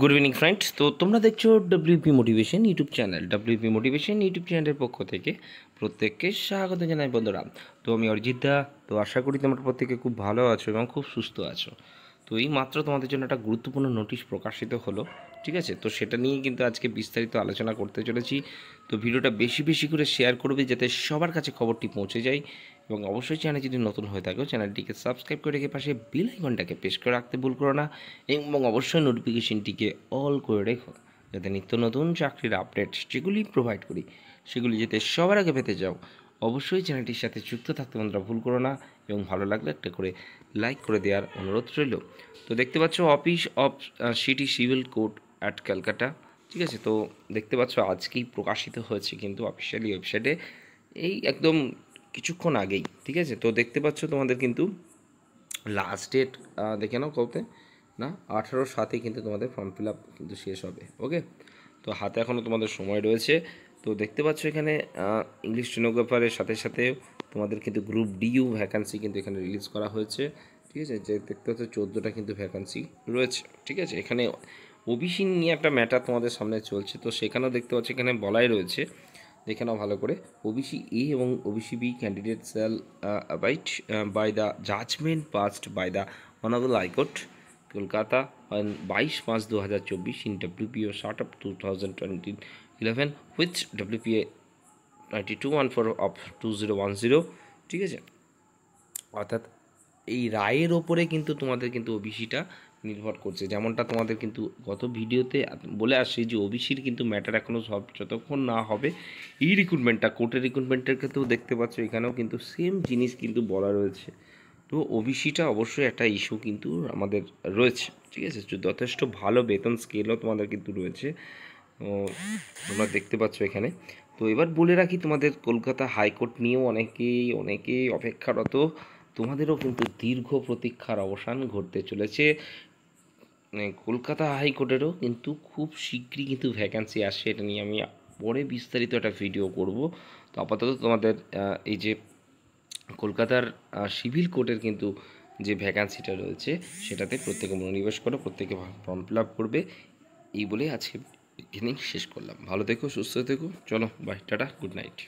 Good evening friends. তো তোমরা দেখছো WP motivation YouTube channel. WP motivation YouTube চ্যানেলের পক্ষ থেকে প্রত্যেককে স্বাগত জানাই বন্ধুরা। তো আমি অরিজিৎ দা। তো আশা করি তোমরা প্রত্যেকে খুব ভালো আছো এবং খুব সুস্থ আছো। তো এই মাত্র তোমাদের জন্য একটা গুরুত্বপূর্ণ নোটিশ প্রকাশিত হলো, ঠিক আছে? তো সেটা নিয়ে কিন্তু আজকে বিস্তারিত আলোচনা করতে চলেছি। তো ভিডিওটা বেশি বেশি করে শেয়ার করবে যাতে সবার কাছে খবরটি পৌঁছে যায়, এবং অবশ্যই চ্যানেল যদি নতুন হয়ে থাকো চ্যানেলটিকে সাবস্ক্রাইব করে রেখে পাশে বেল আইকনটাকে প্রেস করে রাখতে ভুল করো না, এবং অবশ্যই নোটিফিকেশনটিকে অল করে রেখো যাতে নিত্য নতুন চাকরির আপডেট যেগুলি প্রোভাইড করি সেগুলি যাতে সবার আগে পেতে যাও। অবশ্যই চ্যানেলটির সাথে যুক্ত থাকতে বন্ধুরা ভুল করো না, এবং ভালো লাগলে একটা করে লাইক করে দেওয়ার অনুরোধ রইল। তো দেখতে পাচ্ছ office of city civil court at Calcutta, ঠিক আছে? তো দেখতে পাচ্ছ আজকেই প্রকাশিত হয়েছে কিন্তু অফিসিয়ালি ওয়েবসাইটে, এই একদম কিছুক্ষণ আগেই, ঠিক আছে? তো দেখতে পাচ্ছ তোমাদের কিন্তু লাস্ট ডেট দেখে নাও কবে না, 18/7 কিন্তু তোমাদের ফর্ম ফিল আপ কিন্তু শেষ হবে। ওকে, তো হাতে এখনও তোমাদের সময় রয়েছে। তো দেখতে পাচ্ছ এখানে ইংলিশ স্টেনোগ্রাফারের সাথে সাথে তোমাদের কিন্তু গ্রুপ ডিইউ ভ্যাকান্সি কিন্তু এখানে রিলিজ করা হয়েছে, ঠিক আছে? যে দেখতে পাচ্ছ 14টা কিন্তু ভ্যাকান্সি রয়েছে, ঠিক আছে? এখানে ওবিসি নিয়ে একটা ম্যাটার তোমাদের সামনে চলছে, তো সেখানেও দেখতে পাচ্ছ এখানে বলাই রয়েছে, দেখে নাও ভালো করে। ওবিসি এ এবং OBC B candidate shall abide by the judgment passed by the honourable high court Kolkata on 22/5/2024 in WPO short up 2011 with WPA 9214 of 2010, ঠিক আছে? অর্থাৎ এই রায়ের ওপরে কিন্তু তোমাদের কিন্তু ওবিসিটা নির্ভর করছে, যেমনটা তোমাদের কিন্তু গত ভিডিওতে বলে আসছি যে ওবিসির কিন্তু ম্যাটার এখনও সব যতক্ষণ না হবে এই রিক্রুটমেন্টটা কোর্টের রিক্রুটমেন্টের ক্ষেত্রেও দেখতে পাচ্ছ এখানেও কিন্তু সেম জিনিস কিন্তু বলা রয়েছে। তো ওবিসিটা অবশ্যই একটা ইস্যু কিন্তু আমাদের রয়েছে, ঠিক আছে? যথেষ্ট ভালো বেতন স্কেলও তোমাদের কিন্তু রয়েছে, তো তোমরা দেখতে পাচ্ছ এখানে। তো এবার বলে রাখি তোমাদের কলকাতা হাইকোর্ট নিয়েও অনেকেই অপেক্ষারত, তোমাদেরও কিন্তু দীর্ঘ প্রতীক্ষার অবসান ঘটতে চলেছে। কলকাতা হাইকোর্টেরও কিন্তু খুব শীঘ্রই কিন্তু ভ্যাকান্সি আসছে, এটা নিয়ে আমি পরে বিস্তারিত একটা ভিডিও করব। তো আপাতত তোমাদের এই যে কলকাতার সিভিল কোর্টের কিন্তু যে ভ্যাকান্সিটা রয়েছে সেটাতে প্রত্যেকে মনোনিবেশ করো, প্রত্যেকে ফর্ম ফিল আপ করবে, এই বলে আজকে এখানেই শেষ করলাম। ভালো থেকো, সুস্থ থেকো, চলো বাই, টাটা, গুড নাইট।